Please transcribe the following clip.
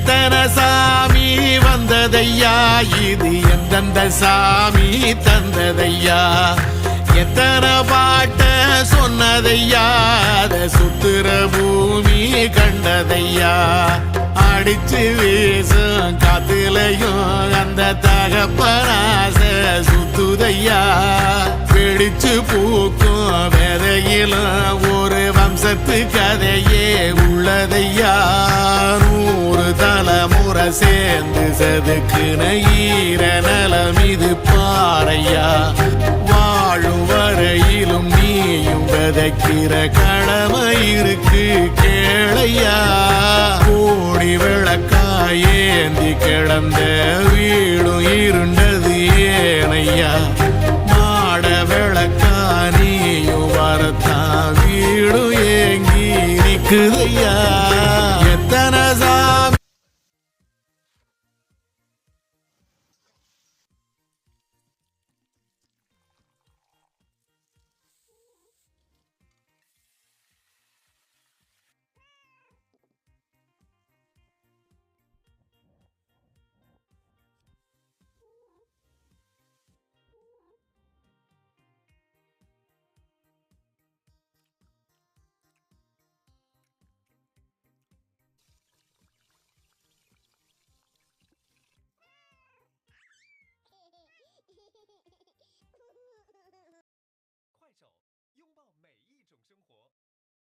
எத்தனை சாமி வந்ததையா, இது எந்தெந்த சாமி தந்ததையா, எத்தனை பாட்ட சொன்னதையா, அத சுத்துற பூமி கண்டதையா, அடிச்சு வீசும் காத்துலையும் அந்த தகப்பனாச சுத்துதையா, பிடிச்சு பூக்கும் விதையிலும் ஒரு வம்சத்து கதையே உள்ளதையா, 100 தலைமுறை சேர்ந்து செதுக்குன ஈர நலம் இது பாறையா, வாழும் வரையிலும் நீயும் விதைக்கிற கடமை இருக்கு கேளையா, கோடி விளக்காயேந்தி கிடந்த வீடும் இருண்டது ஏனையா, மாட விளக்கா நீயும் வரத்தான் வீடும் ஏங்கி நிக்குதையா.